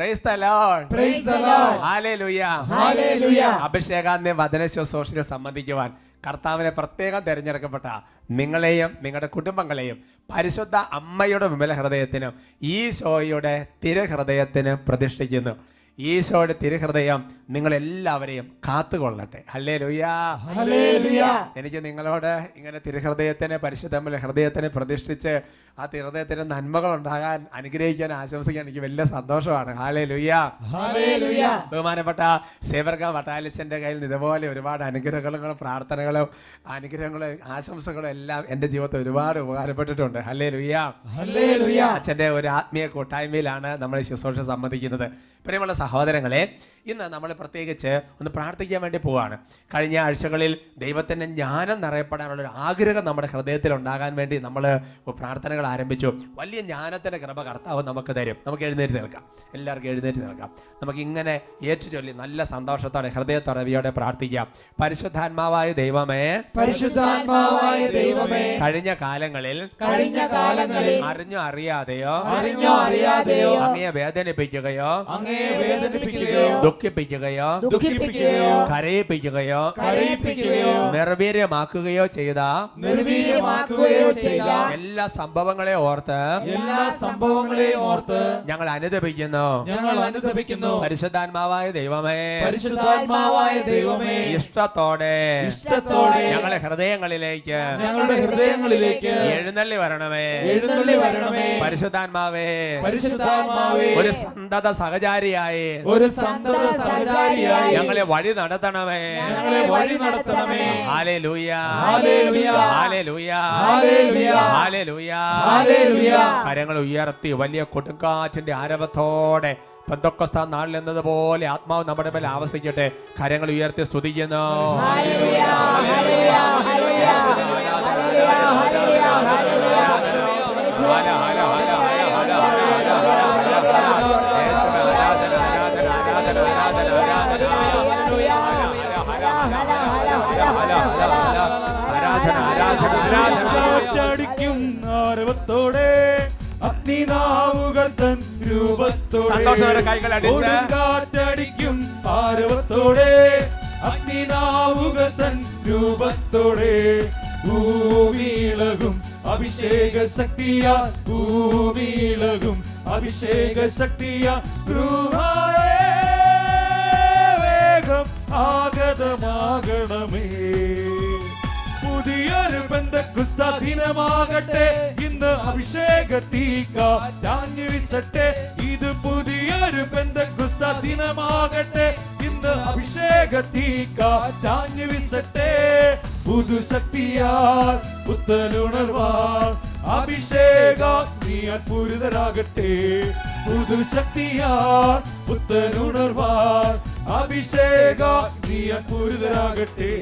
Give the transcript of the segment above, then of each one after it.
Price the Lord, praise the Lord, hallelujah, hallelujah. അഭിഷേകാന്യ വചന ശുശ്രൂഷയിൽ സംബന്ധിക്കുവാൻ കർത്താവിനെ പ്രത്യേകം തിരഞ്ഞെടുക്കപ്പെട്ട നിങ്ങളെയും നിങ്ങളുടെ കുടുംബങ്ങളെയും പരിശുദ്ധ അമ്മയുടെ വിമല ഹൃദയത്തിനും ഈശോയുടെ തിരുഹൃദയത്തിന് പ്രതിഷ്ഠിക്കുന്നു. ഈശോയുടെ തിരുഹൃദയം നിങ്ങളെല്ലാവരെയും കാത്തുകൊള്ളട്ടെ. Hallelujah, hallelujah. എനിക്ക് നിങ്ങളോട് ഇങ്ങനെ തിരുഹൃദയത്തിന് പരിശുദ്ധ ഹൃദയത്തിന് പ്രതിഷ്ഠിച്ച് ആ തിരുഹൃദയത്തിന് നന്മകൾ ഉണ്ടാകാൻ അനുഗ്രഹിക്കാൻ ആശംസിക്കാൻ എനിക്ക് വലിയ സന്തോഷമാണ്. Hallelujah, hallelujah. ബഹുമാനപ്പെട്ട സേവർഗ വട്ടാലിച്ചൻ്റെ കയ്യിൽ നിന്ന് ഇതുപോലെ ഒരുപാട് അനുഗ്രഹങ്ങളും പ്രാർത്ഥനകളും അനുഗ്രഹങ്ങളും ആശംസകളും എല്ലാം എൻ്റെ ജീവിതത്തിൽ ഒരുപാട് ഉപകാരപ്പെട്ടിട്ടുണ്ട്. Hallelujah, hallelujah. അച്ഛൻ്റെ ഒരു ആത്മീയ കൂട്ടായ്മയിലാണ് നമ്മൾ ശുശ്രൂഷ സംബന്ധിക്കുന്നത്. പ്രിയമുള്ള സഹോദരങ്ങളെ, ഇന്ന് നമ്മൾ പ്രത്യേകിച്ച് ഒന്ന് പ്രാർത്ഥിക്കാൻ വേണ്ടി പോവുകയാണ്. കഴിഞ്ഞ ആഴ്ചകളിൽ ദൈവത്തിൻ്റെ ജ്ഞാനം നിറയപ്പെടാനുള്ളൊരു ആഗ്രഹം നമ്മുടെ ഹൃദയത്തിൽ ഉണ്ടാകാൻ വേണ്ടി നമ്മൾ പ്രാർത്ഥനകൾ ആരംഭിച്ചു. വലിയ ജ്ഞാനത്തിൻ്റെ കൃപ കർത്താവ് നമുക്ക് തരും. നമുക്ക് എഴുന്നേറ്റ് നിൽക്കാം, എല്ലാവർക്കും എഴുന്നേറ്റ് നിൽക്കാം. നമുക്കിങ്ങനെ ഏറ്റുചൊല്ലി നല്ല സന്തോഷത്തോടെ ഹൃദയത്തുറവിയോടെ പ്രാർത്ഥിക്കാം. പരിശുദ്ധാത്മാവായ ദൈവമേ, പരിശുദ്ധാത്മാവായ ദൈവമേ, കഴിഞ്ഞ കാലങ്ങളിൽ അറിഞ്ഞോ അറിയാതെയോ അങ്ങയെ വേദനിപ്പിക്കുകയോ ദുഃഖിപ്പിക്കുകയോ കരയിപ്പിക്കുകയോ നിർവീര്യമാക്കുകയോ ചെയ്ത എല്ലാ സംഭവങ്ങളെ ഓർത്ത് ഞങ്ങൾ അനുതപിക്കുന്നു. പരിശുദ്ധാത്മാവായ ദൈവമേ, ഇഷ്ടത്തോടെ ഞങ്ങളുടെ ഹൃദയങ്ങളിലേക്ക് എഴുന്നള്ളി വരണമേ. പരിശുദ്ധാത്മാവേ, ഒരു സന്തത സഹചാരിയായി ഞങ്ങളെ വഴി നടത്തണമേ. Hallelujah, hallelujah, hallelujah. കരങ്ങൾ ഉയർത്തി വലിയ കൊടുങ്കാറ്റിന്റെ ആരവത്തോടെ പെന്തക്കോസ്ത് നാളിൽ എന്നതുപോലെ ആത്മാവ് നമ്മുടെ മേൽ ആവസിക്കട്ടെ. കരങ്ങൾ ഉയർത്തി സ്തുതിക്കുന്നു. ആരവത്തോടെ അഗ്നിനാവുകൾ തൻ രൂപത്തോടെ കാറ്റടിക്കും. ആരവത്തോടെ അഗ്നിനാവുകൾ തൻ രൂപത്തോടെ ഭൂമിയിളകും അഭിഷേക ശക്തിയാ, ഭൂമിയിളകും അഭിഷേക ശക്തിയാ. വേഗം ആഗതമാകണമേ. പുതിയൊരു പെന്തക്കോസ്ത് ദിനമാകട്ടെ, ഇന്ന് അഭിഷേക തീക്കാഞ്ഞു വീശട്ടെ. ഇത് പുതിയൊരു പെന്തക്കോസ്ത് ദിനമാകട്ടെ, ഇന്ന് അഭിഷേക തീക്കാഞ്ഞു വീശട്ടെ. പുതുശക്തിയാൽ പുത്തനുണർവാൽ അഭിഷേകാഗ്നിയാൽ പൂരിതരാകട്ടെ. പുതുശക്തിയാൽ പുത്തനുണർവാൽ അഭിഷേകാഗ്നിയാൽ പൂരിതരാകട്ടെ.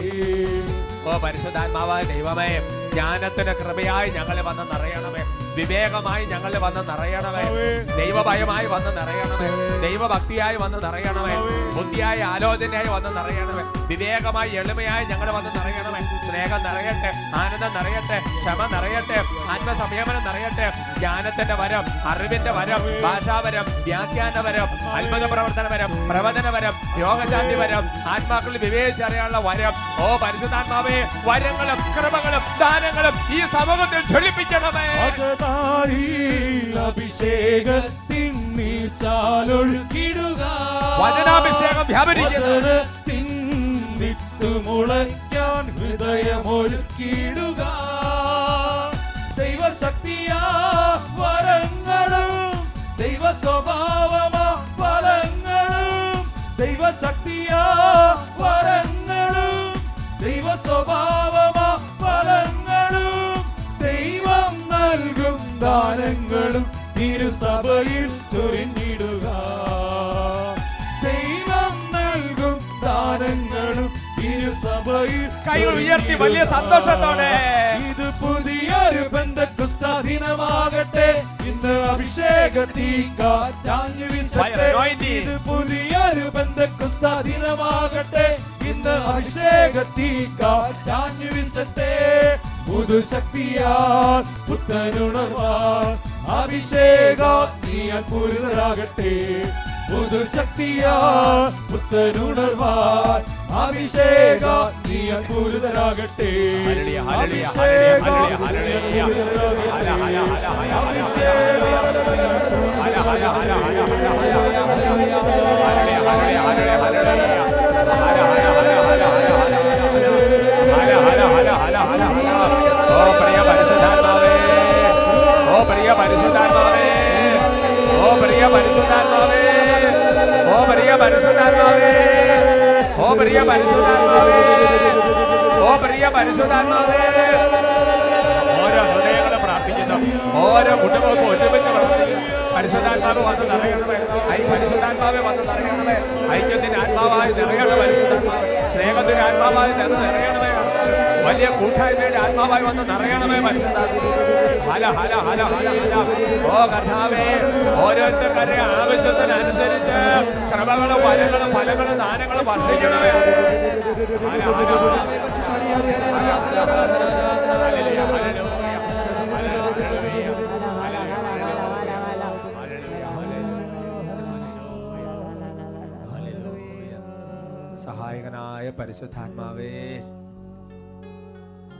ഓ പരിശുദ്ധാത്മാവായ ദൈവമേ, ജ്ഞാനത്തിന്റെ കൃപയായി ഞങ്ങളെ വന്ന് നിറയണമേ. വിവേകമായി ഞങ്ങളെ വന്ന് നിറയണമേ. ദൈവഭയമായി വന്ന് നിറയണമേ. ദൈവഭക്തിയായി വന്ന് നിറയണമേ. ബുദ്ധിയായി ആലോചനയായി വന്ന് നിറയണമേ. വിവേകമായി എളിമയായി ഞങ്ങളെ വന്ന് നിറയണമേ. സ്നേഹം നിറയട്ടെ, ആനന്ദം നിറയട്ടെ, ക്ഷമ നിറയട്ടെ, ആത്മസംയമനം നിറയട്ടെ. ജ്ഞാനത്തിന്റെ വരം, അറിവിന്റെ വരം, ഭാഷാവരം, വ്യാഖ്യാനവരം, അത്ഭുത പ്രവർത്തനവരം, പ്രവചനവരം, രോഗശാന്തി വരം, ആത്മാക്കളിൽ വിവേചിച്ചറിയാനുള്ള വരം. ഓ പരിശുദ്ധാത്മാവേ, വരങ്ങളും കൃപകളും ദാനങ്ങളും ഈ സമൂഹത്തിൽ ജ്വലിപ്പിക്കണമേ. അഭിഷേകത്തിൻ നീച്ചാലൊഴുകിടുക. വചനാഭിഷേകം വ്യാപരിക്കുന്നത് മുളയ്ക്കാൻ ഹൃദയമൊരുക്കിടുക. ദൈവശക്തിയാ വരങ്ങളും ദൈവ സ്വഭാവമാ ഫലങ്ങളും. ദൈവശക്തിയാ വരങ്ങളും ദൈവ സ്വഭാവമാ ഫലങ്ങളും. ദൈവം നൽകും ദാനങ്ങളും തിരുസഭയിൽ ചൊരിഞ്ഞിടുക. ദൈവം നൽകും ദാനങ്ങളും തിരുസഭയിൽ. കൈകൾ ഉയർത്തി വലിയ സന്തോഷത്തോടെ ഇത് പുതിയൊരു പെന്തക്കോസ്ത് ദിനമാകട്ടെ, ഇന്ന് അഭിഷേക തീക്കാഞ്ഞു വീശട്ടെ. ഇത് പുതിയൊരു പെന്തക്കോസ്ത് ദിനമാകട്ടെ, ഇന്ന് അഭിഷേക തീക്കാഞ്ഞു വീശട്ടെ. പുതുശക്തിയാൽ പുത്തനുണർവാൽ അഭിഷേകാഗ്നിയാൽ പൂരിതരാകട്ടെ. പുതുശക്തിയാ പുത്തനുണർവാൻ അഭിഷേക നീ അത്ഭുതരാകട്ടെ. ഹല്ലേലൂയ, ഹല്ലേലൂയ, ഹല്ലേലൂയ, ഹല്ലേലൂയ, ഓ പ്രിയ പരിശുദ്ധാത്മാവേ, ഓ പ്രിയ പരിശുദ്ധാത്മാവേ, ഓ പ്രിയ പരിശുദ്ധാത്മാവേ, ഓ പ്രിയ പരിശുദ്ധാത്മാവേ, ഓ പ്രിയ പരിശുദ്ധാത്മാവേ, ഓ പ്രിയ പരിശുദ്ധാത്മാവേ. ഓരോ ഹൃദയങ്ങളും പ്രാർത്ഥിക്കുന്നു, ഓരോ കുടുംബവും ഒരുമിച്ച് പ്രാർത്ഥിക്കുന്നു. പരിശുദ്ധാത്മാവ് വന്ന് നിറയണമേ, പരിശുദ്ധാത്മാവെ വന്ന് നിറയണമേ, ഐക്യത്തിന്റെ ആത്മാവായി നിറയണമേ, പരിശുദ്ധാത്മാവ് സ്നേഹത്തിന്റെ ആത്മാവായി നിറയണമേ, വലിയ കൂട്ടായ്മയുടെ ആത്മാവായി വന്ന് നിറയണമേ, പരിശുദ്ധാത്മാവ്. ഹല ഹല ഹല ഹല ഹല. ഓ കർത്താവേ, ഓരോരുത്തരുടെ ആവശ്യത്തിനനുസരിച്ച് കൃപകളും വരങ്ങളും ഫലങ്ങളും ദാനങ്ങളും വർഷിക്കണമേ. ഹല ഹല ഹല. സഹായകനായ പരിശുദ്ധാത്മാവേ,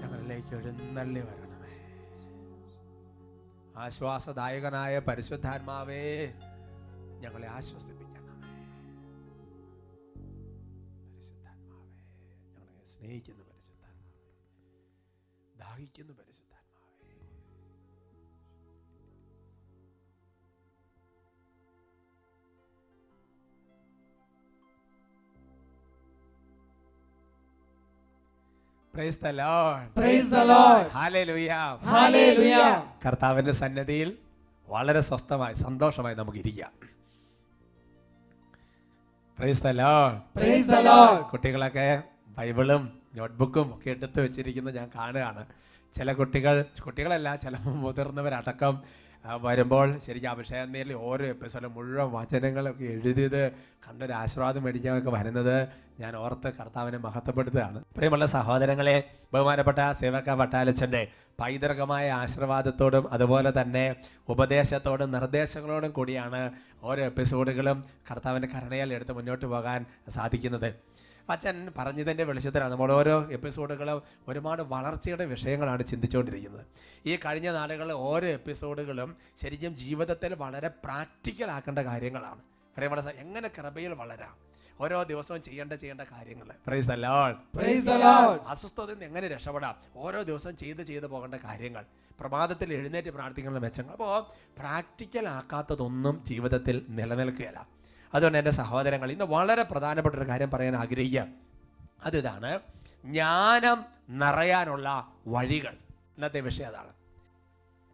ഞങ്ങളിലേക്ക് എഴുന്നള്ളി വരണമേ. ആശ്വാസദായകനായ പരിശുദ്ധാത്മാവേ, ഞങ്ങളെ ആശ്വസിപ്പിക്കണമേ. പരിശുദ്ധാത്മാവേ, ഞങ്ങളെ സ്നേഹിക്കുന്നു പരിശുദ്ധാത്മാവേ, ദാഹിക്കുന്നു പരിശുദ്ധാത്മാവേ. Praise the Lord. Praise the Lord. Hallelujah. Hallelujah. കർത്താവിന്റെ സന്നിധിയിൽ വളരെ സ്വസ്ഥമായി സന്തോഷമായി നമുക്ക് ഇരിക്കാം. Praise the Lord. Praise the Lord. കുട്ടികളൊക്കെ ബൈബിളും നോട്ട്ബുക്കും ഒക്കെ എടുത്ത് വെച്ചിരിക്കുന്നത് ഞാൻ കാണുകയാണ്. ചില കുട്ടികളല്ല, ചില മുതിർന്നവരടക്കം വരുമ്പോൾ ശരിക്കും അഭിഷേകം നേരിൽ ഓരോ എപ്പിസോഡും മുഴുവൻ വചനങ്ങളൊക്കെ എഴുതിയത് കണ്ടൊരു ആശീർവാദം മേടിക്കാനൊക്കെ വരുന്നത് ഞാൻ ഓർത്ത് കർത്താവിനെ മഹത്വപ്പെടുത്തുകയാണ്. പ്രിയമുള്ള സഹോദരങ്ങളെ, ബഹുമാനപ്പെട്ട സേവക വട്ടാലച്ചൻ്റെ പൈതൃകമായ ആശീർവാദത്തോടും അതുപോലെ തന്നെ ഉപദേശത്തോടും നിർദ്ദേശങ്ങളോടും കൂടിയാണ് ഓരോ എപ്പിസോഡുകളും കർത്താവിൻ്റെ കരുണയാൽ എടുത്ത് മുന്നോട്ട് പോകാൻ സാധിക്കുന്നത്. അച്ഛൻ പറഞ്ഞതിൻ്റെ വെളിച്ചത്തിലാണ് നമ്മൾ ഓരോ എപ്പിസോഡുകളും ഒരുപാട് വളർച്ചയുടെ വിഷയങ്ങളാണ് ചിന്തിച്ചുകൊണ്ടിരിക്കുന്നത്. ഈ കഴിഞ്ഞ നാളുകളിൽ ഓരോ എപ്പിസോഡുകളും ശരിക്കും ജീവിതത്തിൽ വളരെ പ്രാക്ടിക്കൽ ആക്കേണ്ട കാര്യങ്ങളാണ്. പ്രിയമുള്ള എങ്ങനെ കൃപയിൽ വളരാം, ഓരോ ദിവസവും ചെയ്യേണ്ട കാര്യങ്ങൾ. Praise the Lord. Praise the Lord. അസ്വസ്ഥതയിൽ നിന്ന് എങ്ങനെ രക്ഷപ്പെടാം, ഓരോ ദിവസവും ചെയ്ത് പോകേണ്ട കാര്യങ്ങൾ, പ്രഭാതത്തിൽ എഴുന്നേറ്റ് പ്രാർത്ഥിക്കുന്ന മെച്ചങ്ങൾ. അപ്പോൾ പ്രാക്ടിക്കൽ ആക്കാത്തതൊന്നും ജീവിതത്തിൽ നിലനിൽക്കുകയില്ല. അതുകൊണ്ട് എൻ്റെ സഹോദരങ്ങൾ, ഇന്ന് വളരെ പ്രധാനപ്പെട്ട ഒരു കാര്യം പറയാൻ ആഗ്രഹിക്കുക. അതിതാണ് ജ്ഞാനം നിറയാനുള്ള വഴികൾ. ഇന്നത്തെ വിഷയം അതാണ്.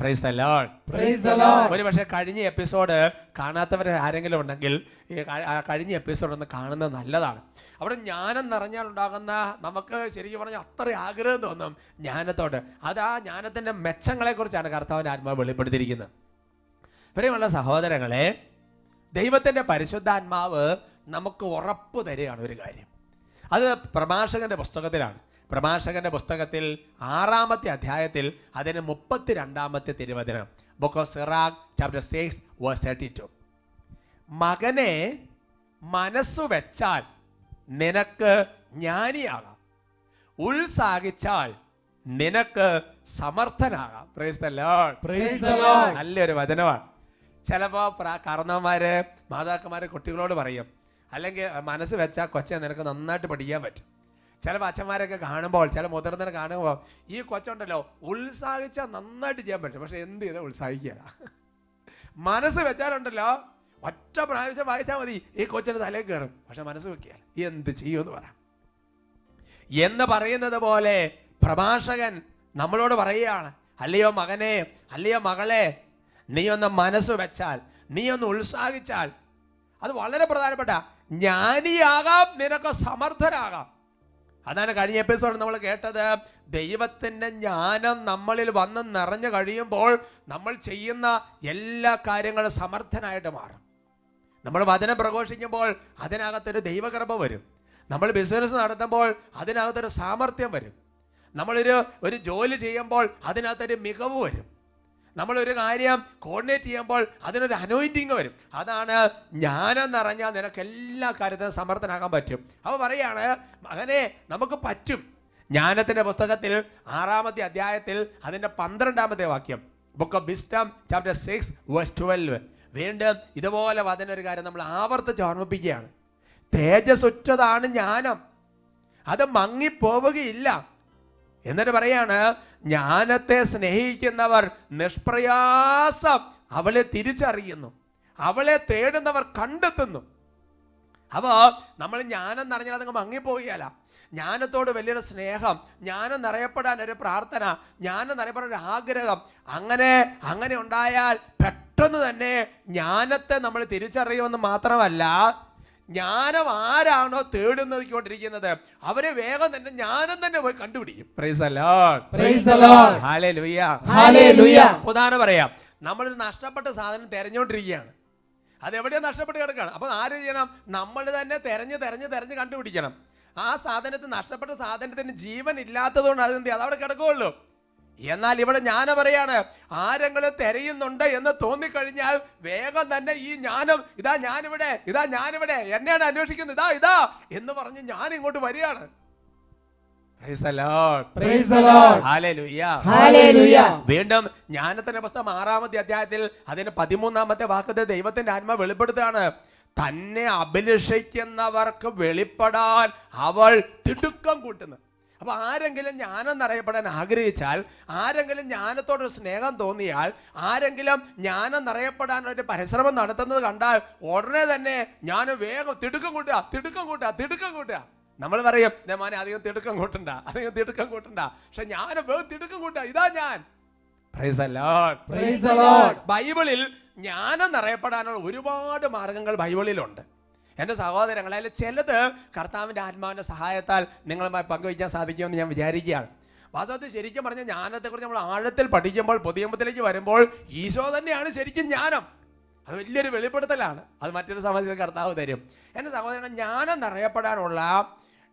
Price the Lord. Praise the Lord. ഒരു പക്ഷേ കഴിഞ്ഞ എപ്പിസോഡ് കാണാത്തവർ ആരെങ്കിലും ഉണ്ടെങ്കിൽ ഈ കഴിഞ്ഞ എപ്പിസോഡ് ഒന്ന് കാണുന്നത് നല്ലതാണ്. അവിടെ ജ്ഞാനം നിറഞ്ഞാൽ ഉണ്ടാകുന്ന നമുക്ക് ശരിക്കും പറഞ്ഞാൽ അത്ര ആഗ്രഹം തോന്നും ജ്ഞാനത്തോട്. അത് ആ ജ്ഞാനത്തിൻ്റെ മെച്ചങ്ങളെക്കുറിച്ചാണ് കർത്താവിൻ്റെ ആത്മാവ് വെളിപ്പെടുത്തിയിരിക്കുന്നത്. പ്രിയമുള്ള സഹോദരങ്ങളെ, ദൈവത്തിൻ്റെ പരിശുദ്ധാത്മാവ് നമുക്ക് ഉറപ്പ് തരികയാണ് ഒരു കാര്യം. അത് പ്രഭാഷകന്റെ പുസ്തകത്തിലാണ്. പ്രഭാഷകന്റെ പുസ്തകത്തിൽ 6-ാമത്തെ അധ്യായത്തിൽ അതിന് 32-ാമത്തെ തിരുവചനം, book of Sirach chapter 6 verse 32. മകനെ മനസ്സു വെച്ചാൽ നിനക്ക് ജ്ഞാനിയാകാം, ഉത്സാഹിച്ചാൽ നിനക്ക് സമർത്ഥനാകാം. Praise the Lord. Praise the Lord. നല്ലൊരു വചനമാണ്. ചിലപ്പോൾ കാരണവന്മാര് മാതാക്കന്മാരെ കുട്ടികളോട് പറയും, അല്ലെങ്കിൽ മനസ്സ് വെച്ചാൽ കൊച്ചെ നിനക്ക് നന്നായിട്ട് പഠിക്കാൻ പറ്റും. ചിലപ്പോൾ അച്ഛന്മാരൊക്കെ കാണുമ്പോൾ, ചില മുതിർന്നവരെ കാണുമ്പോൾ ഈ കൊച്ചുണ്ടല്ലോ ഉത്സാഹിച്ചാൽ നന്നായിട്ട് ചെയ്യാൻ പറ്റും, പക്ഷെ എന്ത് ചെയ്താൽ ഉത്സാഹിക്കുകയില്ല. മനസ്സ് വെച്ചാലുണ്ടല്ലോ ഒറ്റ പ്രാവശ്യം വായിച്ചാൽ മതി, ഈ കൊച്ചിന് തലയിൽ കയറും, പക്ഷെ മനസ്സ് വെക്കുക എന്ത് ചെയ്യുമെന്ന് പറയാം. എന്ന് പറയുന്നത് പോലെ പ്രഭാഷകൻ നമ്മളോട് പറയുകയാണ്, അല്ലയോ മകനെ, അല്ലയോ മകളെ, നീ ഒന്ന് മനസ്സ് വെച്ചാൽ, നീ ഒന്ന് ഉത്സാഹിച്ചാൽ, അത് വളരെ പ്രധാനപ്പെട്ട, ജ്ഞാനിയാകാം, നിനക്ക് സമർത്ഥനാകാം. അതാണ് കഴിഞ്ഞ എപ്പിസോഡ് നമ്മൾ കേട്ടത്. ദൈവത്തിൻ്റെ ജ്ഞാനം നമ്മളിൽ വന്ന് നിറഞ്ഞു കഴിയുമ്പോൾ നമ്മൾ ചെയ്യുന്ന എല്ലാ കാര്യങ്ങളും സമർത്ഥനായിട്ട് മാറും. നമ്മൾ വചനം പ്രഘോഷിക്കുമ്പോൾ അതിനകത്തൊരു ദൈവകൃപ വരും. നമ്മൾ ബിസിനസ് നടത്തുമ്പോൾ അതിനകത്തൊരു സാമർത്ഥ്യം വരും. നമ്മളൊരു ജോലി ചെയ്യുമ്പോൾ അതിനകത്തൊരു മികവ് വരും. നമ്മളൊരു കാര്യം കോർഡിനേറ്റ് ചെയ്യുമ്പോൾ അതിനൊരു അനോയിന്റിങ് വരും. അതാണ് ജ്ഞാനം നിറഞ്ഞാൽ നിനക്ക് എല്ലാ കാര്യത്തിനും സമർത്ഥനാകാൻ പറ്റും. അപ്പോൾ പറയാണ് മകനെ നമുക്ക് പറ്റും. ജ്ഞാനത്തിന്റെ പുസ്തകത്തിൽ 6-ാമത്തെ അധ്യായത്തിൽ അതിന്റെ 12-ാമത്തെ വാക്യം, ബുക്ക് ഓഫ് വിസ്ഡം ചാപ്റ്റർ 6:12. വീണ്ടും ഇതുപോലെ അതിനൊരു കാര്യം നമ്മൾ ആവർത്തിച്ച് ഓർമ്മിപ്പിക്കുകയാണ്. തേജസ്സുറ്റതാണ് ജ്ഞാനം, അത് മങ്ങിപ്പോവുകയില്ല. എന്നിട്ട് പറയാണ് ജ്ഞാനത്തെ സ്നേഹിക്കുന്നവർ നിഷ്പ്രയാസം അവളെ തിരിച്ചറിയുന്നു, അവളെ തേടുന്നവർ കണ്ടെത്തുന്നു. അപ്പോൾ നമ്മൾ ജ്ഞാനം നിറഞ്ഞാൽ അതങ്ങ് മങ്ങിപ്പോവുകയല്ല. ജ്ഞാനത്തോട് വലിയൊരു സ്നേഹം, ജ്ഞാനം നിറയപ്പെടാൻ ഒരു പ്രാർത്ഥന, ജ്ഞാനം നിറയപ്പെടാൻ ഒരു ആഗ്രഹം, അങ്ങനെ ഉണ്ടായാൽ പെട്ടെന്ന് തന്നെ ജ്ഞാനത്തെ നമ്മൾ തിരിച്ചറിയുമെന്ന് മാത്രമല്ല, ജ്ഞാനം ആരാണോ തേടുന്നതിക്കൊണ്ടിരിക്കുന്നത് അവരെ വേഗം തന്നെ ജ്ഞാനം തന്നെ പോയി കണ്ടുപിടിക്കും. Price the Lord, praise the Lord, hallelujah, hallelujah. ഉദാഹരണം പറയാം, നമ്മളൊരു നഷ്ടപ്പെട്ട സാധനം തെരഞ്ഞുകൊണ്ടിരിക്കുകയാണ്, അത് എവിടെയാണ് നഷ്ടപ്പെട്ട് കിടക്കുകയാണ്. അപ്പോൾ ആര് ചെയ്യണം? നമ്മൾ തന്നെ തെരഞ്ഞ് കണ്ടുപിടിക്കണം. ആ സാധനത്തിന്, നഷ്ടപ്പെട്ട സാധനത്തിന് ജീവൻ ഇല്ലാത്തതുകൊണ്ട് അത് അവിടെ കിടക്കുകയുള്ളൂ. എന്നാൽ ഇവിടെ ജ്ഞാനം പറയാണ്, ആരെങ്കിലും തിരയുന്നുണ്ട് എന്ന് തോന്നിക്കഴിഞ്ഞാൽ വേഗം തന്നെ ഈ ജ്ഞാനം, ഇതാ ഞാനിവിടെ എന്നെയാണ് അന്വേഷിക്കുന്നത്, ഇതാ എന്ന് പറഞ്ഞ് ഞാൻ ഇങ്ങോട്ട് വരികയാണ്. Price the Lord, praise the Lord, hallelujah, hallelujah. വീണ്ടും ജ്ഞാനത്തിന്റെ പുസ്തകം 6-ാമത്തെ അധ്യായത്തിൽ അതിന്റെ 13-ാമത്തെ വാക്യത്തിൽ ദൈവത്തിന്റെ ആത്മാവ് വെളിപ്പെടുത്തുകയാണ്, തന്നെ അഭിലഷിക്കുന്നവർക്ക് വെളിപ്പെടാൻ അവൾ തിടുക്കം കൂട്ടുന്നു. അപ്പൊ ആരെങ്കിലും ജ്ഞാനം നിറയപ്പെടാൻ ആഗ്രഹിച്ചാൽ, ആരെങ്കിലും ജ്ഞാനത്തോടൊരു സ്നേഹം തോന്നിയാൽ, ആരെങ്കിലും ജ്ഞാനം നിറയപ്പെടാൻ ഒരു പരിശ്രമം നടത്തുന്നത് കണ്ടാൽ ഉടനെ തന്നെ ഞാൻ വേഗം തിടുക്കം കൂട്ടുക. നമ്മൾ പറയും മോനെ അധികം തിടുക്കം കൂട്ടണ്ട. പക്ഷെ ഞാൻ വേഗം തിടുക്കം കൂട്ടുക, ഇതാ ഞാൻ. Price the Lord, praise the Lord. ബൈബിളിൽ ജ്ഞാനം നിറയപ്പെടാനുള്ള ഒരുപാട് മാർഗങ്ങൾ ബൈബിളിലുണ്ട്. എൻ്റെ സഹോദരങ്ങൾ, അതിൽ ചിലത് കർത്താവിൻ്റെ ആത്മാവിൻ്റെ സഹായത്താൽ നിങ്ങളുമായി പങ്കുവയ്ക്കാൻ സാധിക്കുമെന്ന് ഞാൻ വിചാരിക്കുകയാണ്. വാസ്തവത്തിൽ ശരിക്കും പറഞ്ഞാൽ ജ്ഞാനത്തെക്കുറിച്ച് നമ്മൾ ആഴത്തിൽ പഠിക്കുമ്പോൾ, പുതിയ നിയമത്തിലേക്ക് വരുമ്പോൾ ഈശോ തന്നെയാണ് ശരിക്കും ജ്ഞാനം. അത് വലിയൊരു വെളിപ്പെടുത്തലാണ്. അത് മറ്റൊരു സമയത്ത് കർത്താവ് തരും. എൻ്റെ സഹോദരങ്ങൾ, ജ്ഞാനം നിറയപ്പെടാനുള്ള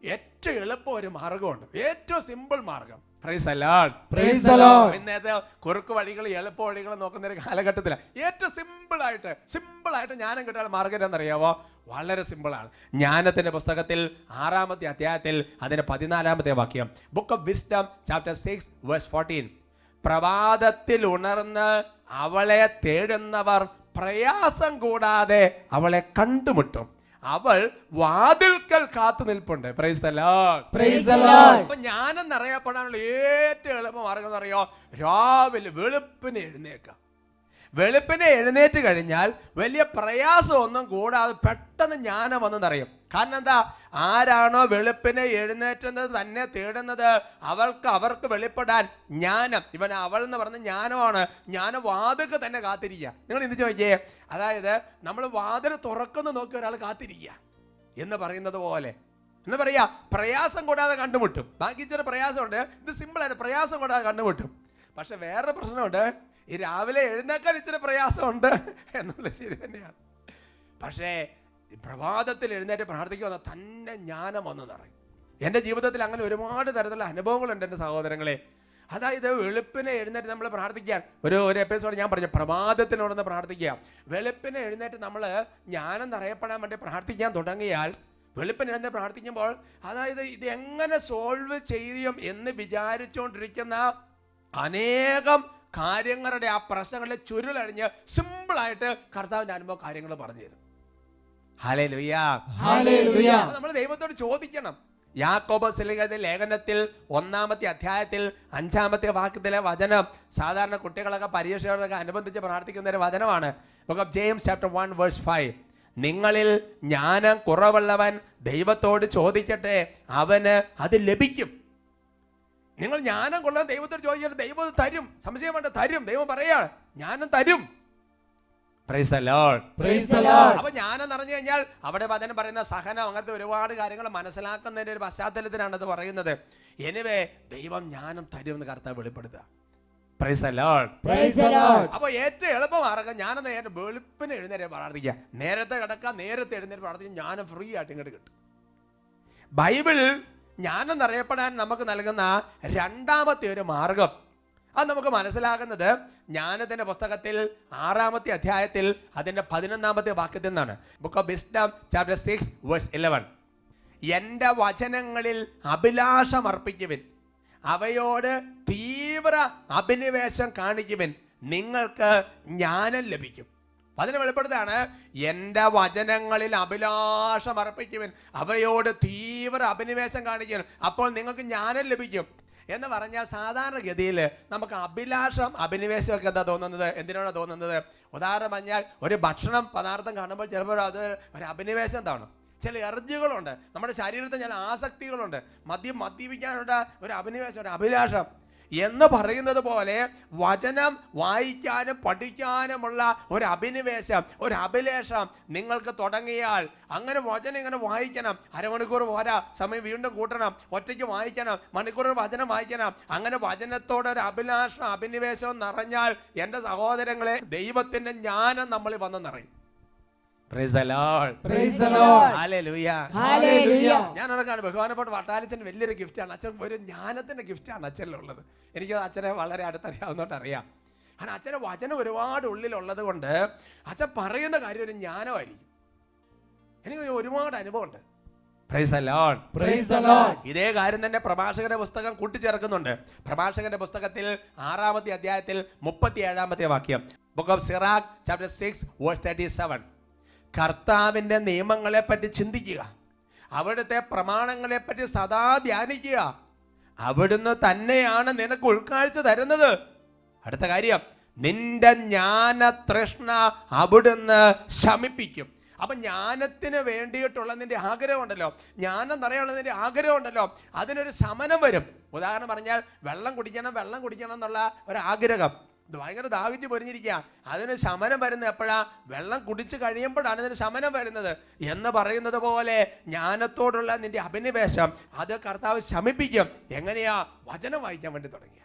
ഏറ്റവും എളുപ്പം ഒരു മാർഗമുണ്ട്, ഏറ്റവും സിമ്പിൾ മാർഗം. Price the Lord, praise the Lord. ഇന്നത്തെ കുറുക്ക് വഴികൾ, എളുപ്പ വഴികൾ നോക്കുന്ന ഒരു കാലഘട്ടത്തിലാണ് ഏറ്റവും സിമ്പിളായിട്ട് ജ്ഞാനം കിട്ടാൻ മാർഗം എന്താണെന്നറിയാവോ? വളരെ സിമ്പിളാണ്. ജ്ഞാനത്തിന്റെ പുസ്തകത്തിൽ 6-ാമത്തെ അധ്യായത്തിൽ അതിന്റെ 14-ാമത്തെ വാക്യം, ബുക്ക് ഓഫ് വിസ്ഡം ചാപ്റ്റർ 6:14, പ്രഭാതത്തിൽ ഉണർന്ന് അവളെ തേടുന്നവർ പ്രയാസം കൂടാതെ അവളെ കണ്ടുമുട്ടും, അവൾ വാതിൽക്കൽ കാത്തു നിൽപ്പുണ്ട്. Price the Lord, praise the Lord. അപ്പൊ ജ്ഞാനം നിറയപ്പെടാനുള്ള ഏറ്റവും എളുപ്പ മാർഗം എന്നറിയോ? രാവിലെ വെളുപ്പിനെ എഴുന്നേറ്റ് കഴിഞ്ഞാൽ വലിയ പ്രയാസമൊന്നും കൂടാതെ പെട്ടെന്ന് ജ്ഞാനം വന്ന് നിറയും. കാരണം എന്താ? ആരാണോ വെളുപ്പിനെ എഴുന്നേറ്റുന്നത് തന്നെ തേടുന്നത് അവർക്ക് വെളിപ്പെടാൻ ജ്ഞാനം, അവൾ എന്ന് പറഞ്ഞ ജ്ഞാനമാണ്. ജ്ഞാനം വാതിൽക്ക് തന്നെ കാത്തിരിക്കുക. നിങ്ങൾ ഇത് ചോദിക്കേ, അതായത് നമ്മൾ വാതിൽ തുറക്കുന്നു നോക്കി ഒരാൾ കാത്തിരിക്കുക എന്ന് പറയുന്നത് പോലെ എന്ന് പറയാ, പ്രയാസം കൂടാതെ കണ്ടുമുട്ടും. ബാക്കി ചില പ്രയാസമുണ്ട്, ഇത് സിമ്പിളായിട്ട് പ്രയാസം കൂടാതെ കണ്ടുമുട്ടും. പക്ഷെ വേറെ പ്രശ്നമുണ്ട്, ഈ രാവിലെ എഴുന്നേക്കാൻ ഇച്ചിരി പ്രയാസമുണ്ട് എന്നുള്ളത് ശരി തന്നെയാണ്. പക്ഷേ പ്രഭാതത്തിൽ എഴുന്നേറ്റ് പ്രാർത്ഥിക്കുക തന്നെ ജ്ഞാനം വന്ന് നിറയും. എൻ്റെ ജീവിതത്തിൽ അങ്ങനെ ഒരുപാട് തരത്തിലുള്ള അനുഭവങ്ങളുണ്ട് എൻ്റെ സഹോദരങ്ങളെ. അതായത് വെളുപ്പിനെ എഴുന്നേറ്റ് നമ്മൾ പ്രാർത്ഥിക്കാൻ, ഒരു എപ്പിസോഡ് ഞാൻ പറഞ്ഞു, പ്രഭാതത്തിനോടൊന്ന് പ്രാർത്ഥിക്കുക. വെളുപ്പിനെ എഴുന്നേറ്റ് നമ്മൾ ജ്ഞാനം നിറയപ്പെടാൻ വേണ്ടി പ്രാർത്ഥിക്കാൻ തുടങ്ങിയാൽ, വെളുപ്പിനെ എഴുന്നേറ്റ് പ്രാർത്ഥിക്കുമ്പോൾ, അതായത് ഇത് എങ്ങനെ സോൾവ് ചെയ്യും എന്ന് വിചാരിച്ചുകൊണ്ടിരിക്കുന്ന അനേകം കാര്യങ്ങളുടെ ആ പ്രശ്നങ്ങളുടെ ചുരുളഴിഞ്ഞ് സിമ്പിളായിട്ട് കർത്താവിന്റെ അനുഭവം കാര്യങ്ങൾ പറഞ്ഞു തരും. Hallelujah, hallelujah. നമ്മൾ ദൈവത്തോട് ചോദിക്കണം. യാക്കോബ് ശ്ലീഹയുടെ ലേഖനത്തിൽ 1-ാമത്തെ അധ്യായത്തിൽ 5-ാമത്തെ വാക്യത്തിലെ വചനം സാധാരണ കുട്ടികളൊക്കെ പരീക്ഷകളൊക്കെ അനുബന്ധിച്ച് പ്രാർത്ഥിക്കുന്ന ഒരു വചനമാണ്. ബുക്ക് ഓഫ് ജെയിംസ് ചാപ്റ്റർ 1:5, നിങ്ങളിൽ ജ്ഞാനം കുറവുള്ളവൻ ദൈവത്തോട് ചോദിക്കട്ടെ, അവന് അത് ലഭിക്കും. നിങ്ങൾ ജ്ഞാനം കൊള്ളാൻ ദൈവത്തോട് ചോദിച്ചിട്ട് ദൈവം തരും, സംശയം വേണ്ട, തരും. ദൈവം പറയാണ് ജ്ഞാനം തരും. Price the Lord, praise the Lord. അപ്പൊ ജ്ഞാനം നിറഞ്ഞു കഴിഞ്ഞാൽ അവിടെ വചനം പറയുന്ന സഹനം, അങ്ങനത്തെ ഒരുപാട് കാര്യങ്ങൾ മനസ്സിലാക്കുന്നതിന്റെ ഒരു പശ്ചാത്തലത്തിലാണ് അത് പറയുന്നത്. എനിവേ ദൈവം ജ്ഞാനം തരും എന്ന് കർത്താവ് വെളിപ്പെടുത്തുക. Praise the Lord, praise the Lord. അപ്പൊ ഏറ്റവും എളുപ്പമാർഗം ജ്ഞാനം നേരെ വെളുപ്പിന് എഴുന്നേറ്റ് പ്രാർത്ഥിക്കുക. നേരത്തെ കിടക്കുക, നേരത്തെ എഴുന്നേറ്റ് പ്രാർത്ഥിക്കുക, ജ്ഞാനം ഫ്രീ ആയിട്ട് ഇങ്ങോട്ട് കിട്ടും. ബൈബിൾ ജ്ഞാനം നിറയപ്പെടാൻ നമുക്ക് നൽകുന്ന 2-ാമത്തെ ഒരു മാർഗം, അത് നമുക്ക് മനസ്സിലാകുന്നത് ജ്ഞാനത്തിന്റെ പുസ്തകത്തിൽ 6-ാമത്തെ അധ്യായത്തിൽ അതിന്റെ 11-ാമത്തെ വാക്യത്തിൽ നിന്നാണ്. Book of wisdom chapter 6 verse 11. എൻ്റെ വചനങ്ങളിൽ അഭിലാഷം അർപ്പിക്കുവിൻ, അവയോട് തീവ്ര അഭിനിവേശം കാണിക്കുവിൻ, നിങ്ങൾക്ക് ജ്ഞാനം ലഭിക്കും. അതിന് വെളിപ്പെടുത്താണ്, എൻ്റെ വചനങ്ങളിൽ അഭിലാഷം അർപ്പിക്കുവിൻ, അവയോട് തീവ്ര അഭിനിവേശം കാണിക്കുവിൻ, അപ്പോൾ നിങ്ങൾക്ക് ജ്ഞാനം ലഭിക്കും എന്ന് പറഞ്ഞാൽ സാധാരണഗതിയിൽ നമുക്ക് അഭിലാഷം അഭിനിവേശമൊക്കെ എന്താ തോന്നുന്നത്? എന്തിനാണ് തോന്നുന്നത്? ഉദാഹരണം പറഞ്ഞാൽ ഒരു ഭക്ഷണം പദാർത്ഥം കാണുമ്പോൾ ചിലപ്പോൾ അത് ഒരു അഭിനിവേശം തോന്നും. ചില എർജികളുണ്ട്, നമ്മുടെ ശരീരത്തിൽ ചില ആസക്തികളുണ്ട്. മദ്യപിക്കാനുള്ള ഒരു അഭിനിവേശം, ഒരു അഭിലാഷം എന്ന് പറയുന്നത് പോലെ വചനം വായിക്കാനും പഠിക്കാനുമുള്ള ഒരു അഭിനിവേശം, ഒരു അഭിലേഷം നിങ്ങൾക്ക് തുടങ്ങിയാൽ, അങ്ങനെ വചനം ഇങ്ങനെ വായിക്കണം, അരമണിക്കൂർ പോരാ, സമയം വീണ്ടും കൂട്ടണം, ഒറ്റയ്ക്ക് വായിക്കണം, മണിക്കൂർ വചനം വായിക്കണം. അങ്ങനെ വചനത്തോടെ ഒരു അഭിലാഷം അഭിനിവേശം നിറഞ്ഞാൽ എൻ്റെ സഹോദരങ്ങളെ, ദൈവത്തിന്റെ ജ്ഞാനം നമ്മളിൽ വന്ന് നിറയും. Praise the Lord. Praise the Lord. Hallelujah. Hallelujah. ഞാൻ ഓർക്കാണ് ബഹുമാനപ്പെട്ട വട്ടാലച്ചൻ വലിയൊരു ഗിഫ്റ്റാണ്. അച്ഛൻ ഒരു ജ്ഞാനത്തിന്റെ ഗിഫ്റ്റാണ് അച്ഛനിലുള്ളത്. എനിക്ക് അച്ഛനെ വളരെ അടുത്തറിയാവുന്നതുകൊണ്ട് അറിയാം. കാരണം അച്ഛൻ്റെ വചനം ഒരുപാട് ഉള്ളിലുള്ളത് കൊണ്ട് അച്ഛൻ പറയുന്ന കാര്യം ഒരു ജ്ഞാനമായിരിക്കും. എനിക്ക് ഒരുപാട് അനുഭവമുണ്ട്. Praise the Lord. Praise the Lord. ഇതേ കാര്യം തന്നെ പ്രഭാഷകന്റെ പുസ്തകം കൂട്ടിച്ചേർക്കുന്നുണ്ട്. പ്രഭാഷകന്റെ പുസ്തകത്തിൽ 6-ാമത്തെ അധ്യായത്തിൽ 37-ാമത്തെ വാക്യം, book of Sirach chapter 6 verse 37. കർത്താവിൻ്റെ നിയമങ്ങളെ പറ്റി ചിന്തിക്കുക, അവിടുത്തെ പ്രമാണങ്ങളെ പറ്റി സദാ ധ്യാനിക്കുക, അവിടുന്ന് തന്നെയാണ് നിനക്ക് ഉൾക്കാഴ്ച തരുന്നത്. അടുത്ത കാര്യം, നിന്റെ ജ്ഞാന തൃഷ്ണ അവിടുന്ന് ശമിപ്പിക്കും. അപ്പൊ ജ്ഞാനത്തിന് വേണ്ടിയിട്ടുള്ള നിന്റെ ആഗ്രഹം ഉണ്ടല്ലോ, ജ്ഞാനം നിറയുള്ള നിന്റെ ആഗ്രഹം ഉണ്ടല്ലോ, അതിനൊരു ശമനം വരും. ഉദാഹരണം പറഞ്ഞാൽ വെള്ളം കുടിക്കണം എന്നുള്ള ഒരു ആഗ്രഹം, ഇത് ഭയങ്കര ദാഹിച്ച് പൊരിഞ്ഞിരിക്കുക, അതിന് ശമനം വരുന്നത് എപ്പോഴാ? വെള്ളം കുടിച്ച് കഴിയുമ്പോഴാണ് ഇതിന് ശമനം വരുന്നത് എന്ന് പറയുന്നത് പോലെ ജ്ഞാനത്തോടുള്ള നിന്റെ അഭിനിവേശം അത് കർത്താവ് ശമിപ്പിക്കും. എങ്ങനെയാ? വചനം വായിക്കാൻ വേണ്ടി തുടങ്ങിയ.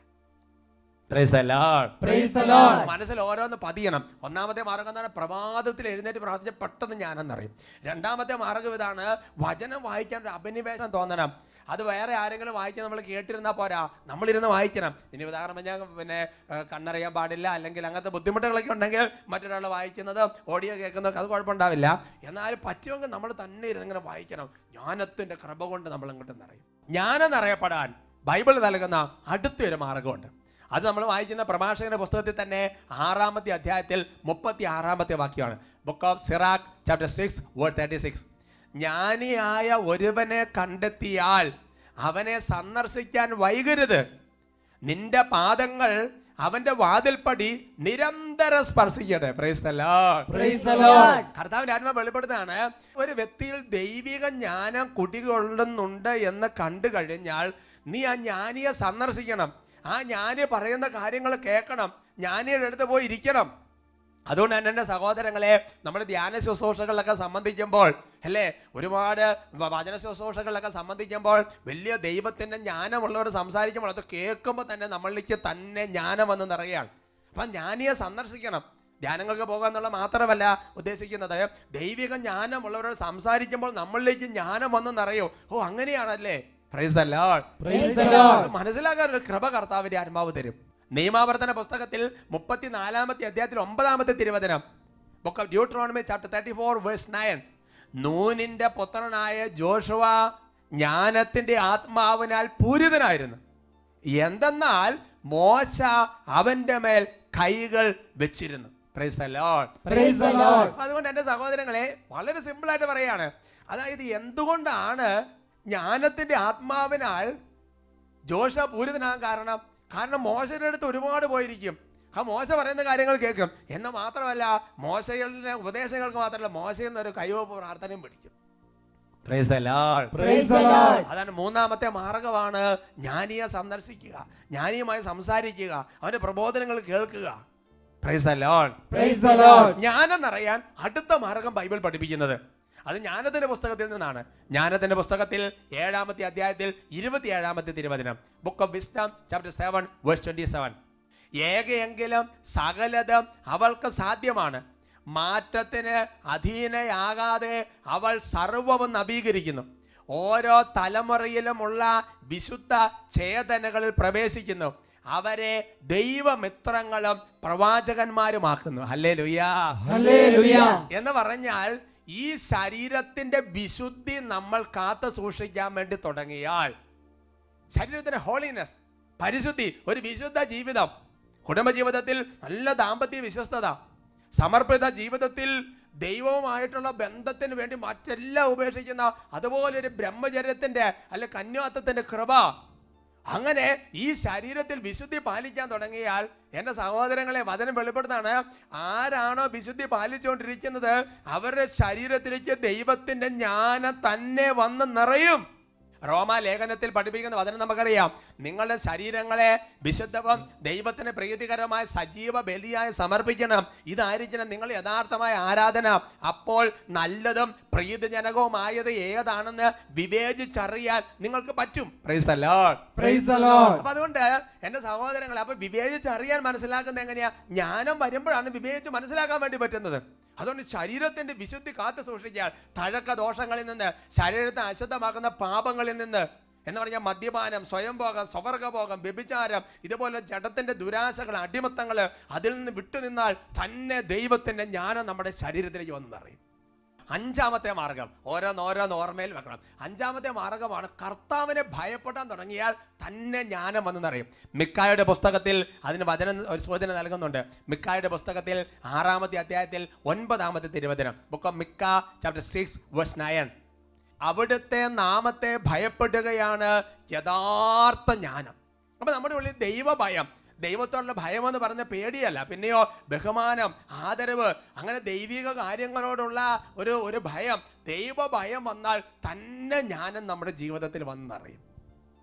Praise the Lord. Praise the Lord. മനസ്സിൽ ഓരോന്ന് പതിയണം. ഒന്നാമത്തെ മാർഗം എന്താണ്? പ്രഭാതത്തിൽ എഴുന്നേറ്റ് പ്രാർത്ഥിച്ച് പെട്ടെന്ന് ജ്ഞാനമെന്നറിയും. രണ്ടാമത്തെ മാർഗം ഇതാണ്, വചനം വായിക്കാൻ ഒരു അഭിനിവേശം തോന്നണം. അത് വേറെ ആരെങ്കിലും വായിക്കാൻ നമ്മൾ കേട്ടിരുന്നാൽ പോരാ, നമ്മളിരുന്ന് വായിക്കണം. ഇനി ഉദാഹരണം പറഞ്ഞാൽ പിന്നെ കണ്ണറിയാൻ പാടില്ല, അല്ലെങ്കിൽ അങ്ങനത്തെ ബുദ്ധിമുട്ടുകളൊക്കെ ഉണ്ടെങ്കിൽ മറ്റൊരാൾ വായിക്കുന്നത് ഓഡിയോ കേൾക്കുന്നത് അത് കുഴപ്പമുണ്ടാവില്ല. എന്നാലും പറ്റുമെങ്കിൽ നമ്മൾ തന്നെ ഇരുന്ന് ഇങ്ങനെ വായിക്കണം. ജ്ഞാനത്തിൻ്റെ കൃപ കൊണ്ട് നമ്മൾ ഇങ്ങോട്ട് നിറയും. ജ്ഞാനം നിറയപ്പെടാൻ ബൈബിൾ നൽകുന്ന അടുത്തൊരു മാർഗമുണ്ട്. അത് നമ്മൾ വായിക്കുന്ന പ്രഭാഷകന്റെ പുസ്തകത്തിൽ തന്നെ 6-ാമത്തെ അധ്യായത്തിൽ 36-ാമത്തെ വാക്യമാണ്. Book of Sirach chapter 6 verse 36. ജ്ഞാനിയായ ഒരുവനെ കണ്ടെത്തിയാൽ അവനെ സന്ദർശിക്കാൻ വൈകരുത്, നിന്റെ പാദങ്ങൾ അവന്റെ വാതിൽപ്പടി നിരന്തരം സ്പർശിക്കട്ടെ. Praise the Lord. Praise the Lord. കർത്താവിന്റെ ആത്മാവ് വെളിപ്പെടുത്താണ്, ഒരു വ്യക്തിയിൽ ദൈവിക ജ്ഞാനം കുടികൊള്ളുന്നുണ്ട് എന്ന് കണ്ടു കഴിഞ്ഞാൽ നീ ആ ജ്ഞാനിയെ സന്ദർശിക്കണം, ആ ജ്ഞാനി പറയുന്ന കാര്യങ്ങൾ കേൾക്കണം, ജ്ഞാനിയുടെ അടുത്ത് പോയി ഇരിക്കണം. അതുകൊണ്ട് തന്നെ എൻ്റെ സഹോദരങ്ങളെ, നമ്മൾ ധ്യാന ശുശ്രൂഷകളിലൊക്കെ സംബന്ധിക്കുമ്പോൾ അല്ലേ, ഒരുപാട് വചന ശുശ്രൂഷകളിലൊക്കെ സംബന്ധിക്കുമ്പോൾ വലിയ ദൈവത്തിൻ്റെ ജ്ഞാനമുള്ളവർ സംസാരിക്കുമ്പോൾ അത് കേൾക്കുമ്പോൾ തന്നെ നമ്മളിലേക്ക് തന്നെ ജ്ഞാനം വന്ന് നിറയുകയാണ്. അപ്പം ജ്ഞാനിയെ സന്ദർശിക്കണം. ധ്യാനങ്ങൾക്ക് പോകുക എന്നുള്ള മാത്രമല്ല ഉദ്ദേശിക്കുന്നത്, ദൈവിക ജ്ഞാനമുള്ളവരോട് സംസാരിക്കുമ്പോൾ നമ്മളിലേക്ക് ജ്ഞാനം വന്ന് നിറയോ. ഓ അങ്ങനെയാണല്ലേ. Praise the Lord. Praise the Lord. മനസ്സിലാക്കാൻ ഒരു കൃപ കർത്താവിന്റെ ആത്മാവ് തരും. നിയമാവർത്തന പുസ്തകത്തിൽ 34-ാമത്തെ അധ്യായത്തിൽ 9-ാമത്തെ തിരുവചനം, book of Deuteronomy chapter 34 verse 9. നൂനിന്റെ പുത്രനായ ജോഷുവ ജ്ഞാനത്തിന്റെ ആത്മാവിനാൽ പൂരിതനായിരുന്നു, എന്തെന്നാൽ മോശ അവന്റെ മേൽ കൈകൾ വെച്ചിരുന്നു. Praise the Lord. Praise the Lord. അതുകൊണ്ട് എൻ്റെ സഹോദരങ്ങളെ, വളരെ സിമ്പിളായിട്ട് പറയാണ്, അതായത് എന്തുകൊണ്ടാണ് ജ്ഞാനത്തിന്റെ ആത്മാവിനാൽ ജോഷ പൂരിതനാകാൻ കാരണം മോശയുടെ അടുത്ത് ഒരുപാട് പോയിരിക്കും, ആ മോശ പറയുന്ന കാര്യങ്ങൾ കേൾക്കും. എന്ന് മാത്രമല്ല, മോശയുടെ ഉപദേശങ്ങൾക്ക് മാത്രമല്ല, മോശയിൽ നിന്നൊരു കൈവപ്പ് പ്രാർത്ഥനയും പിടിക്കും. Praise the Lord. Praise the Lord. അതാണ് 3-ാമത്തെ മാർഗമാണ്, ജ്ഞാനിയെ സന്ദർശിക്കുക, ജ്ഞാനിയുമായി സംസാരിക്കുക, അവന്റെ പ്രബോധനങ്ങൾ കേൾക്കുക. Praise the Lord. Praise the Lord. ജ്ഞാനം നിറയാൻ അടുത്ത മാർഗം ബൈബിൾ പഠിപ്പിക്കുന്നത് അത് ജ്ഞാനത്തിന്റെ പുസ്തകത്തിൽ നിന്നാണ്. ജ്ഞാനത്തിന്റെ പുസ്തകത്തിൽ 7-ാമത്തെ അധ്യായത്തിൽ 27-ാമത്തെ തിരുവചനം, book of wisdom chapter 7 verse 27. ഏകയെങ്കിലും സകലതും അവൾക്ക് സാധ്യമാണ്, മാറ്റത്തിന് അധീനയാകാതെ അവൾ സർവ്വവും നവീകരിക്കുന്നു. ഓരോ തലമുറയിലുമുള്ള വിശുദ്ധ ചേതനകളിൽ പ്രവേശിക്കുന്നു. അവരെ ദൈവമിത്രങ്ങളും പ്രവാചകന്മാരുമാക്കുന്നു. ഹല്ലേലൂയാ, ഹല്ലേലൂയ. എന്ന് പറഞ്ഞാൽ ഈ ശരീരത്തിന്റെ വിശുദ്ധി നമ്മൾ കാത്തു സൂക്ഷിക്കാൻ വേണ്ടി തുടങ്ങിയാൽ, ശരീരത്തിന്റെ ഹോളിനെസ്, പരിശുദ്ധി, ഒരു വിശുദ്ധ ജീവിതം, കുടുംബജീവിതത്തിൽ നല്ല ദാമ്പത്യ വിശ്വസ്തത, സമർപ്പിത ജീവിതത്തിൽ ദൈവവുമായിട്ടുള്ള ബന്ധത്തിന് വേണ്ടി മറ്റെല്ലാം ഉപേക്ഷിക്കുന്ന അതുപോലെ ഒരു ബ്രഹ്മചര്യത്തിന്റെ അല്ലെ കന്യാത്വത്തിന്റെ കൃപ, അങ്ങനെ ഈ ശരീരത്തിൽ വിശുദ്ധി പാലിക്കാൻ തുടങ്ങിയാൽ, എൻ്റെ സഹോദരങ്ങളെ, വചനം വെളിപ്പെടുത്താണ്, ആരാണോ വിശുദ്ധി പാലിച്ചുകൊണ്ടിരിക്കുന്നത് അവരുടെ ശരീരത്തിലേക്ക് ദൈവത്തിന്റെ ജ്ഞാനം തന്നെ വന്ന് നിറയും. റോമാ ലേഖനത്തിൽ പഠിപ്പിക്കുന്ന വചനം നമുക്കറിയാം, നിങ്ങളുടെ ശരീരങ്ങളെ വിശുദ്ധവും ദൈവത്തിന് പ്രീതികരമായ സജീവ ബലിയായി സമർപ്പിക്കണം. ഇതായിരിക്കണം നിങ്ങൾ യഥാർത്ഥമായ ആരാധന. അപ്പോൾ നല്ലതും പ്രീതിജനകവുമായത് ഏതാണെന്ന് വിവേചിച്ചറിയാൻ നിങ്ങൾക്ക് പറ്റും. Price the Lord, praise the Lord. അപ്പൊ അതുകൊണ്ട് എന്റെ സഹോദരങ്ങളെ, അപ്പൊ വിവേചിച്ചറിയാൻ മനസ്സിലാക്കുന്നത് എങ്ങനെയാ? ജ്ഞാനം വരുമ്പോഴാണ് വിവേചിച്ച് മനസ്സിലാക്കാൻ വേണ്ടി പറ്റുന്നത്. അതുകൊണ്ട് ശരീരത്തിന്റെ വിശുദ്ധി കാത്തു സൂക്ഷിക്കാൻ, തഴക്ക ദോഷങ്ങളിൽ നിന്ന്, ശരീരത്തെ അശുദ്ധമാക്കുന്ന പാപങ്ങളിൽ നിന്ന്, എന്ന് പറഞ്ഞാൽ മദ്യപാനം, സ്വയംഭോഗം, സ്വവർഗഭോഗം, വ്യഭിചാരം, ഇതുപോലെ ജഡത്തിന്റെ ദുരാശകൾ, അടിമത്തങ്ങൾ, അതിൽ നിന്ന് വിട്ടുനിന്നാൽ തന്നെ ദൈവത്തിന്റെ ജ്ഞാനം നമ്മുടെ ശരീരത്തിലേക്ക് വന്ന് നിറയും. അഞ്ചാമത്തെ മാർഗം, ഓരോന്ന് ഓർമ്മയിൽ വെക്കണം. അഞ്ചാമത്തെ മാർഗമാണ് കർത്താവിനെ ഭയപ്പെടാൻ തുടങ്ങിയാൽ തന്നെ ജ്ഞാനം വന്ന് നിറയും. മിക്കായുടെ പുസ്തകത്തിൽ അതിന് വചനം ഒരു സൂചന നൽകുന്നുണ്ട്. മിക്കായുടെ പുസ്തകത്തിൽ 6-ാമത്തെ അധ്യായത്തിൽ 9-ാമത്തെ തിരുവചനം, ബുക്ക് ഓഫ് മിക്ക ചാപ്റ്റർ 6:9, അവിടുത്തെ നാമത്തെ ഭയപ്പെടുകയാണ് യഥാർത്ഥ ജ്ഞാനം. അപ്പൊ നമ്മുടെ ഉള്ളിൽ ദൈവഭയം, ദൈവത്തോടുള്ള ഭയം എന്ന് പറഞ്ഞ പേടിയല്ല, പിന്നെയോ ബഹുമാനം, ആദരവ്, അങ്ങനെ ദൈവിക കാര്യങ്ങളോടുള്ള ഒരു ഭയം, ദൈവഭയം വന്നാൽ തന്നെ ജ്ഞാനം നമ്മുടെ ജീവിതത്തിൽ വന്നറിയും.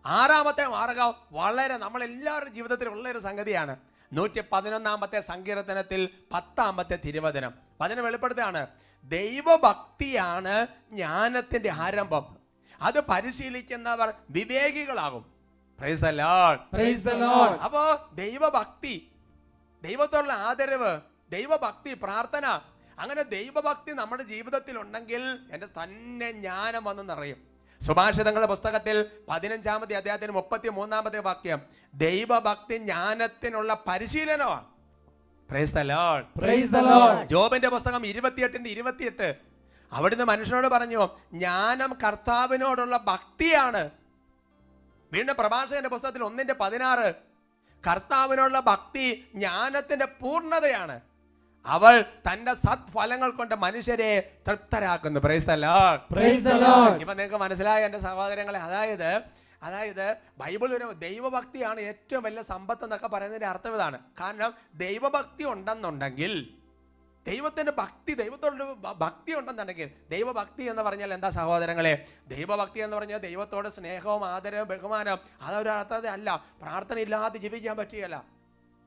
6-ാമത്തെ മാർഗം വളരെ നമ്മളെല്ലാവരുടെ ജീവിതത്തിൽ ഉള്ള ഒരു സംഗതിയാണ്. 111-ാമത്തെ സങ്കീർത്തനത്തിൽ 10-ാമത്തെ തിരുവചനം വചനം വെളിപ്പെടുത്തുകയാണ്, ദൈവഭക്തിയാണ് ജ്ഞാനത്തിന്റെ ആരംഭം, അത് പരിശീലിക്കുന്നവർ വിവേകികളാകും. Praise the Lord, praise the Lord. അപ്പോ ദൈവഭക്തി, ദൈവത്തോടുള്ള ആദരവ്, ദൈവഭക്തി, പ്രാർത്ഥന, അങ്ങനെ ദൈവഭക്തി നമ്മുടെ ജീവിതത്തിൽ ഉണ്ടെങ്കിൽ എൻ്റെ തന്നെ ജ്ഞാനം വന്ന് നിറയും. സുഭാഷിതങ്ങളുടെ പുസ്തകത്തിൽ 15-ാമത്തെ അധ്യായത്തിന് 33-ാമത്തെ വാക്യം, ദൈവഭക്തി ജ്ഞാനത്തിനുള്ള പരിശീലനമാണ്. Praise the Lord, praise the Lord. ജോബിന്റെ പുസ്തകം 28:28, അവിടുന്ന് മനുഷ്യനോട് പറഞ്ഞു, ജ്ഞാനം കർത്താവിനോടുള്ള ഭക്തിയാണ്. വീണ്ടും പ്രഭാഷകന്റെ പുസ്തകത്തിൽ 1:16, കർത്താവിനുള്ള ഭക്തി ജ്ഞാനത്തിന്റെ പൂർണ്ണതയാണ്, അവൾ തന്റെ സത്ഫലങ്ങൾ കൊണ്ട് മനുഷ്യരെ തൃപ്തരാക്കുന്നു. Praise the Lord, praise the Lord. ഇപ്പൊ നിങ്ങൾക്ക് മനസ്സിലായ എന്റെ സഹോദരങ്ങളെ, അതായത് ബൈബിൾ ഒരു ദൈവഭക്തിയാണ് ഏറ്റവും വലിയ സമ്പത്ത് എന്നൊക്കെ പറയുന്നതിന്റെ അർത്ഥം ഇതാണ്. കാരണം ദൈവഭക്തി ഉണ്ടെന്നുണ്ടെങ്കിൽ, ദൈവത്തിന്റെ ഭക്തി, ദൈവത്തോട് ഭക്തി ഉണ്ടെന്നുണ്ടെങ്കിൽ, ദൈവഭക്തി എന്ന് പറഞ്ഞാൽ എന്താ സഹോദരങ്ങളെ? ദൈവഭക്തി എന്ന് പറഞ്ഞാൽ ദൈവത്തോട് സ്നേഹവും ആദരവും ബഹുമാനവും, അതൊരു അർത്ഥത്തെ അല്ല. പ്രാർത്ഥന ഇല്ലാതെ ജീവിക്കാൻ പറ്റുകയല്ല,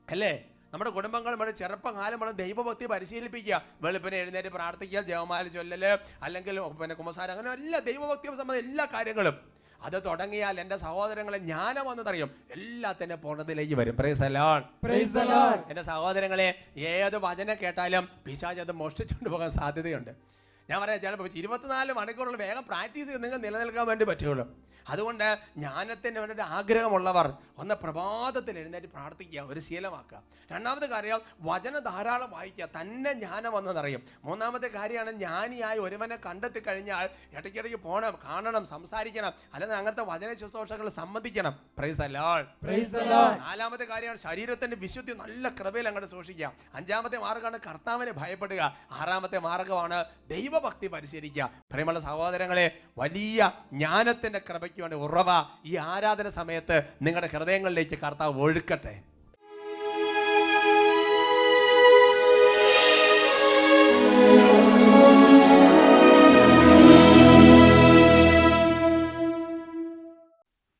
അല്ലേ? നമ്മുടെ കുടുംബങ്ങൾ നമ്മുടെ ചെറുപ്പകാലം നമ്മൾ ദൈവഭക്തി പരിശീലിപ്പിക്കുക. വെളുപ്പിനെ എഴുന്നേറ്റ് പ്രാർത്ഥിക്കുക, ജപമാല ചൊല്ലല്, അല്ലെങ്കിൽ കുമ്പസാരം, അങ്ങനെ എല്ലാ ദൈവഭക്തിയും സംബന്ധിച്ച എല്ലാ കാര്യങ്ങളും അത് തുടങ്ങിയാൽ എൻ്റെ സഹോദരങ്ങളെ ജ്ഞാനം വന്നതറിയും, എല്ലാത്തിൻ്റെ പൂർണ്ണതയിലേക്ക് വരും. Price the Lord, praise the Lord. എൻ്റെ സഹോദരങ്ങളെ, ഏത് വചനം കേട്ടാലും പിശാച് അത് മോഷ്ടിച്ചുകൊണ്ട് പോകാൻ സാധ്യതയുണ്ട്. ഞാൻ പറയാം, ചിലപ്പോൾ 24 മണിക്കൂറുള്ള വേഗം പ്രാക്ടീസ് ചെയ്ത് നിങ്ങൾ നിലനിൽക്കാൻ വേണ്ടി പറ്റുള്ളൂ. അതുകൊണ്ട് ജ്ഞാനത്തിന് വേണ്ടി ആഗ്രഹമുള്ളവർ ഒന്ന് പ്രഭാതത്തിൽ എഴുന്നേറ്റ് പ്രാർത്ഥിക്കുക, ഒരു ശീലമാക്കുക. രണ്ടാമത്തെ കാര്യം, വചനം ധാരാളം വായിക്കുക, തന്നെ ജ്ഞാനം വന്നതറിയും. മൂന്നാമത്തെ കാര്യമാണ്, ജ്ഞാനിയായി ഒരുവനെ കണ്ടെത്തി കഴിഞ്ഞാൽ ഇടയ്ക്കിടയ്ക്ക് പോകണം, കാണണം, സംസാരിക്കണം, അല്ലെങ്കിൽ അങ്ങനത്തെ വചന ശുശ്രൂഷകൾ സംബന്ധിക്കണം. Praise the Lord, praise the Lord. നാലാമത്തെ കാര്യമാണ് ശരീരത്തിന്റെ വിശുദ്ധി നല്ല കൃപയിൽ അങ്ങോട്ട് സൂക്ഷിക്കുക. അഞ്ചാമത്തെ മാർഗ്ഗമാണ് കർത്താവിനെ ഭയപ്പെടുക. ആറാമത്തെ മാർഗ്ഗമാണ് ദൈവഭക്തി പരിശീലിക്കുക. പ്രിയമുള്ള സഹോദരങ്ങളെ, വലിയ ജ്ഞാനത്തിന്റെ കൃപയ്ക്ക് വേണ്ടി ഉറവ ഈ ആരാധന സമയത്ത് നിങ്ങളുടെ ഹൃദയങ്ങളിലേക്ക് കർത്താവ് ഒഴുക്കട്ടെ.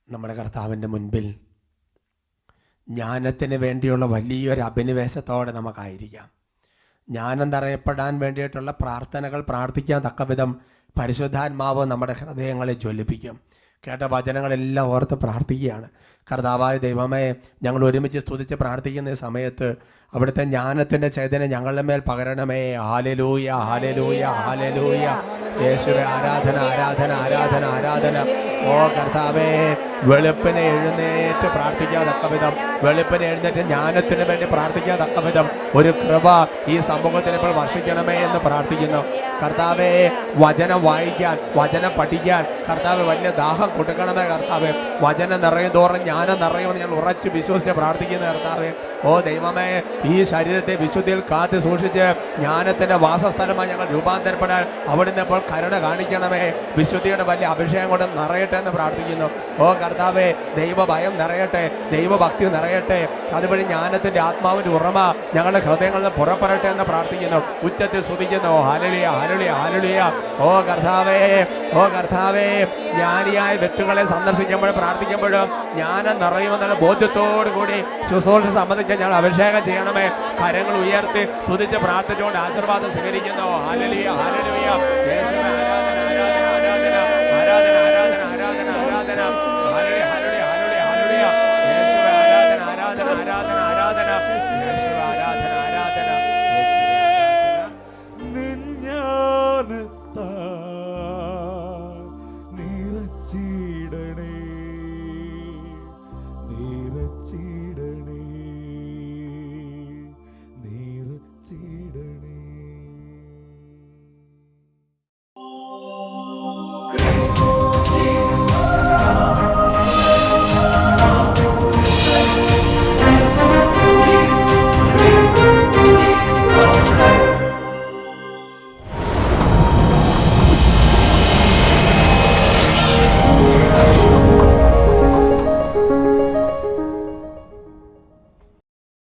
നമ്മുടെ കർത്താവിൻ്റെ മുൻപിൽ ജ്ഞാനത്തിന് വേണ്ടിയുള്ള വലിയൊരു അഭിനിവേശത്തോടെ നമുക്കായിരിക്കാം. ജ്ഞാനം നിറയപ്പെടാൻ വേണ്ടിയിട്ടുള്ള പ്രാർത്ഥനകൾ പ്രാർത്ഥിക്കാൻ തക്കവിധം പരിശുദ്ധാത്മാവ് നമ്മുടെ ഹൃദയങ്ങളെ ജ്വലിപ്പിക്കും. കേട്ട വചനങ്ങളെല്ലാം ഓർത്ത് പ്രാർത്ഥിക്കുകയാണ്. കർത്താവായ ദൈവമേ, ഞങ്ങൾ ഒരുമിച്ച് സ്തുതിച്ച് പ്രാർത്ഥിക്കുന്ന ഈ സമയത്ത് അവിടുത്തെ ജ്ഞാനത്തിൻ്റെ ചൈതന്യം ഞങ്ങളുടെ മേൽ പകരണമേ. Hallelujah, hallelujah, hallelujah. യേശുവേ, ആരാധന, ആരാധന, ആരാധന, ആരാധന. ഓ കർത്താവേ, വെളുപ്പിനെ എഴുന്നേറ്റ് പ്രാർത്ഥിക്കാതക്ക വിധം, വെളുപ്പിനെ എഴുന്നേറ്റ് ജ്ഞാനത്തിന് വേണ്ടി പ്രാർത്ഥിക്കാതക്ക വിധം ഒരു കൃപ ഈ സമൂഹത്തിന് ഇപ്പോൾ വർഷിക്കണമേ എന്ന് പ്രാർത്ഥിക്കുന്നു. കർത്താവേ, വചനം വായിക്കാൻ, വചനം പഠിക്കാൻ കർത്താവ് വലിയ ദാഹം കൊടുക്കണമേ. കർത്താവേ, വചനം നിറയും തോറും ജ്ഞാനം നിറയുമെന്ന് ഞാൻ ഉറച്ച് വിശ്വസിച്ച് പ്രാർത്ഥിക്കുന്ന കർത്താവേ. ഓ ദൈവമേ, ഈ ശരീരത്തെ വിശുദ്ധിയിൽ കാത്തു സൂക്ഷിച്ച് ജ്ഞാനത്തിന്റെ വാസസ്ഥലമായി ഞങ്ങൾ രൂപാന്തരപ്പെടാൻ അവിടുന്ന് ഇപ്പോൾ കരുണ കാണിക്കണമേ. വിശുദ്ധിയുടെ വലിയ അഭിഷേകം കൊണ്ട് നിറയട്ടെ എന്ന് പ്രാർത്ഥിക്കുന്നു. ഓ കർത്താവേ, ദൈവഭയം നിറയട്ടെ, ദൈവഭക്തി നിറയട്ടെ. അതുവഴി ജ്ഞാനത്തിന്റെ ആത്മാവിന്റെ ഉറമ ഞങ്ങളുടെ ഹൃദയങ്ങളിൽ നിന്ന് പുറപ്പെടട്ടെ എന്ന് പ്രാർത്ഥിക്കുന്നു. ഉച്ചത്തിൽ സ്തുതിക്കുന്നു. Hallelujah, hallelujah, hallelujah. ഓ കർത്താവേ, ഓ കർത്താവേ, ജ്ഞാനിയായ വ്യക്തികളെ സന്ദർശിക്കുമ്പോൾ പ്രാർത്ഥിക്കുമ്പോഴും ജ്ഞാനം നിറയുമെന്നുള്ള ബോധ്യത്തോടു കൂടി ശുശ്രൂഷ സംബന്ധിച്ച് ഞങ്ങൾ അഭിഷേകം ചെയ്യണമേ. കരങ്ങൾ ഉയർത്തി സ്തുതിച്ച് പ്രാർത്ഥിച്ചുകൊണ്ട് ആശീർവാദം സ്വീകരിക്കുന്നു. Hallelujah, hallelujah. യേശു